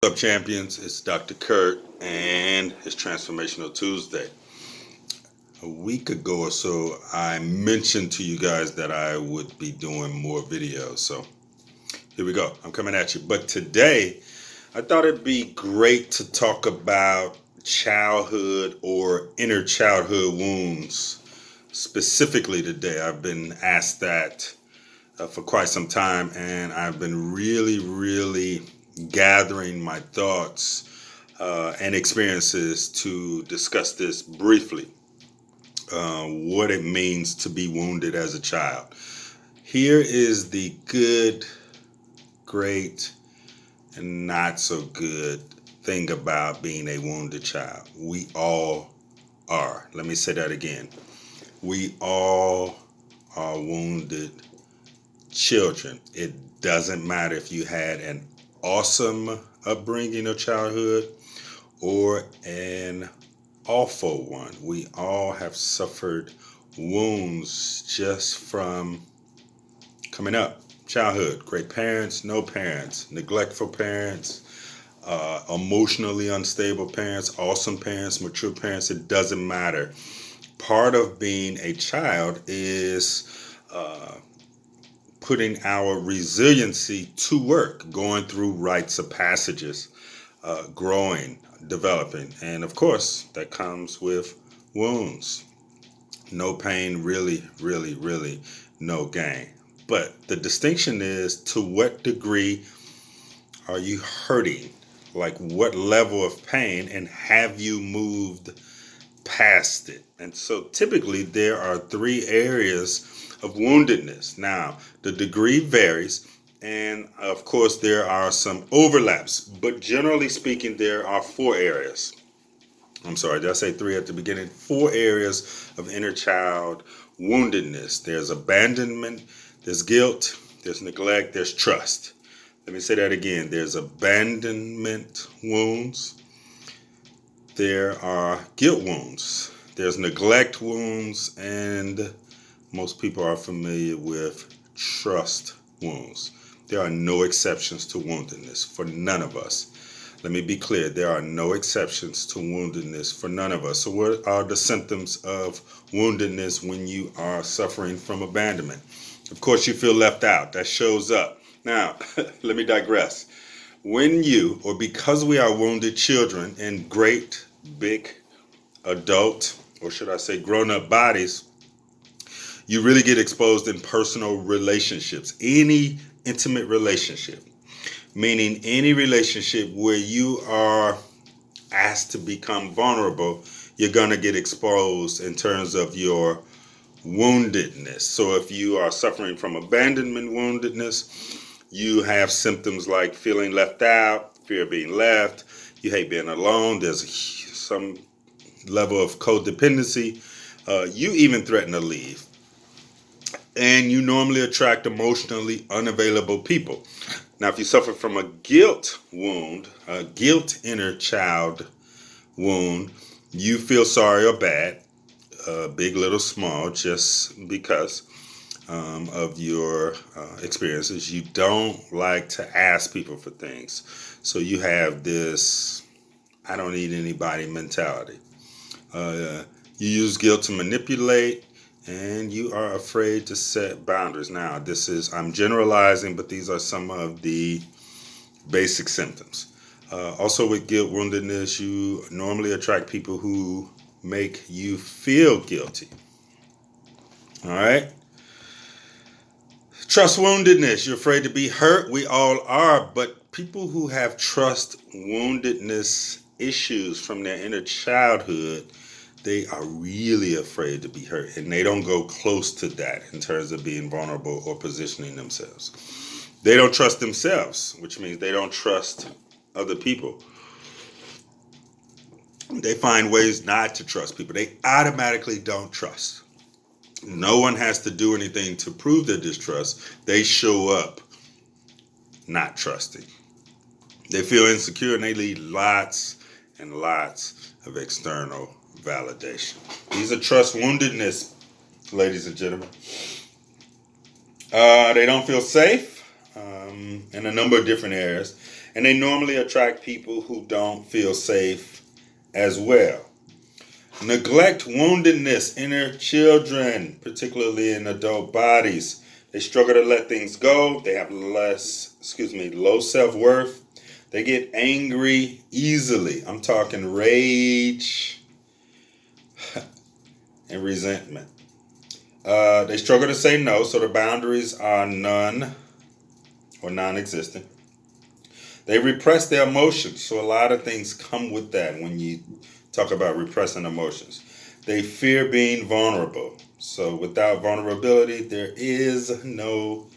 What's up, champions? It's Dr. Kurt and it's Transformational Tuesday. A week ago or so, I mentioned to you guys that I would be doing more videos. So here we go. I'm coming at you. But today, I thought it'd be great to talk about childhood or inner childhood wounds. Specifically today, I've been asked that for quite some time, and I've been really gathering my thoughts and experiences to discuss this briefly. What it means to be wounded as a child. Here is the good, great, and not so good thing about being a wounded child. We all are. Let me say that again. We all are wounded children. It doesn't matter if you had an awesome upbringing or childhood or an awful one. We all have suffered wounds just from coming up. Childhood, great parents, no parents, neglectful parents, emotionally unstable parents, awesome parents, mature parents. It doesn't matter. Part of being a child is putting our resiliency to work, going through rites of passages, growing, developing. And of course, that comes with wounds. No pain, really, no gain. But the distinction is, to what degree are you hurting? Like, what level of pain, and have you moved past it? And so typically there are three areas of woundedness. Now, the degree varies, and of course there are some overlaps, but generally speaking, there are four areas. I'm sorry, did I say three at the beginning? Four areas of inner child woundedness. There's abandonment, there's guilt, there's neglect, there's trust. Let me say that again. There's abandonment wounds, there are guilt wounds, there's neglect wounds, and most people are familiar with trust wounds. There are no exceptions to woundedness for none of us. Let me be clear, there are no exceptions to woundedness for none of us. So what are the symptoms of woundedness when you are suffering from abandonment? Of course, you feel left out. That shows up. Now, let me digress. When you, or because we are wounded children in great, big, adult, or should I say grown-up bodies, you really get exposed in personal relationships, any intimate relationship, meaning any relationship where you are asked to become vulnerable, you're going to get exposed in terms of your woundedness. So if you are suffering from abandonment woundedness, you have symptoms like feeling left out, fear of being left, you hate being alone, there's some level of codependency, you even threaten to leave. And you normally attract emotionally unavailable people. Now, if you suffer from a guilt wound, a guilt inner child wound, you feel sorry or bad, big, little, small, just because of your experiences. You don't like to ask people for things. So you have this I don't need anybody mentality. You use guilt to manipulate, and you are afraid to set boundaries. Now, I'm generalizing, but these are some of the basic symptoms. Also, with guilt woundedness, you normally attract people who make you feel guilty. All right? Trust woundedness, you're afraid to be hurt. We all are, but people who have trust woundedness issues from their inner childhood, they are really afraid to be hurt, and they don't go close to that in terms of being vulnerable or positioning themselves. They don't trust themselves, which means they don't trust other people. They find ways not to trust people. They automatically don't trust. No one has to do anything to prove their distrust. They show up not trusting. They feel insecure, and they need lots and lots of external validation. These are trust woundedness, ladies and gentlemen. They don't feel safe in a number of different areas. And they normally attract people who don't feel safe as well. Neglect, woundedness, inner children, particularly in adult bodies. They struggle to let things go. They have low self-worth. They get angry easily. I'm talking rage and resentment. They struggle to say no, so the boundaries are none or non-existent. They repress their emotions, so a lot of things come with that when you talk about repressing emotions. They fear being vulnerable, so without vulnerability, there is no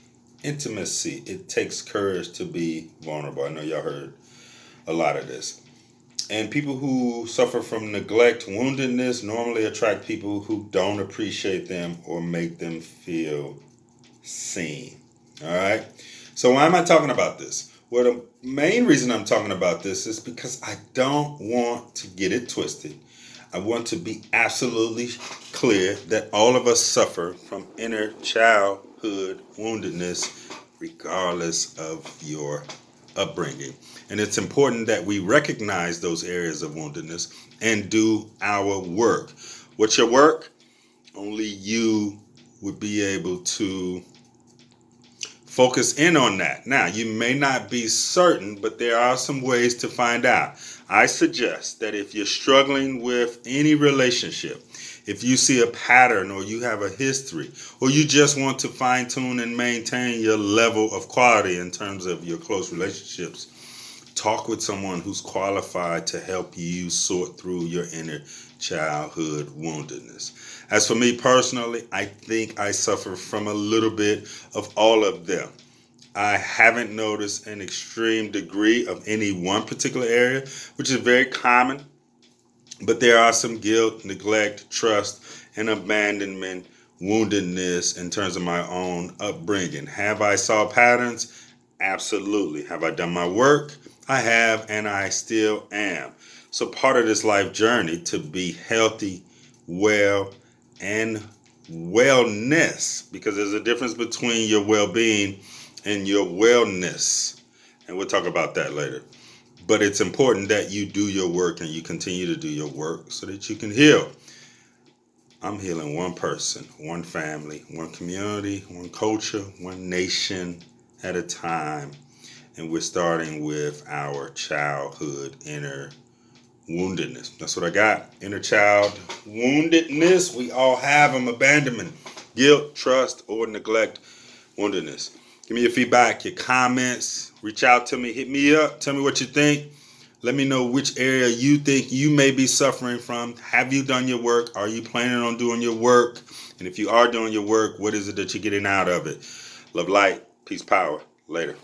intimacy. It takes courage to be vulnerable. I know y'all heard a lot of this. And people who suffer from neglect, woundedness, normally attract people who don't appreciate them or make them feel seen. All right. So why am I talking about this? Well, the main reason I'm talking about this is because I don't want to get it twisted. I want to be absolutely clear that all of us suffer from inner childhood woundedness, regardless of your upbringing. And it's important that we recognize those areas of woundedness and do our work. What's your work? Only you would be able to focus in on that. Now, you may not be certain, but there are some ways to find out. I suggest that if you're struggling with any relationship, if you see a pattern or you have a history, or you just want to fine tune and maintain your level of quality in terms of your close relationships, talk with someone who's qualified to help you sort through your inner childhood woundedness. As for me personally, I think I suffer from a little bit of all of them. I haven't noticed an extreme degree of any one particular area, which is very common, but there are some guilt, neglect, trust, and abandonment, woundedness in terms of my own upbringing. Have I saw patterns? Absolutely. Have I done my work? I have, and I still am. So part of this life journey to be healthy, well, and wellness, because there's a difference between your well-being and your wellness. And we'll talk about that later. But it's important that you do your work and you continue to do your work so that you can heal. I'm healing one person, one family, one community, one culture, one nation at a time. And we're starting with our childhood inner woundedness. That's what I got. Inner child woundedness. We all have them. Abandonment, guilt, trust, or neglect woundedness. Give me your feedback, your comments. Reach out to me. Hit me up. Tell me what you think. Let me know which area you think you may be suffering from. Have you done your work? Are you planning on doing your work? And if you are doing your work, what is it that you're getting out of it? Love, light, peace, power. Later.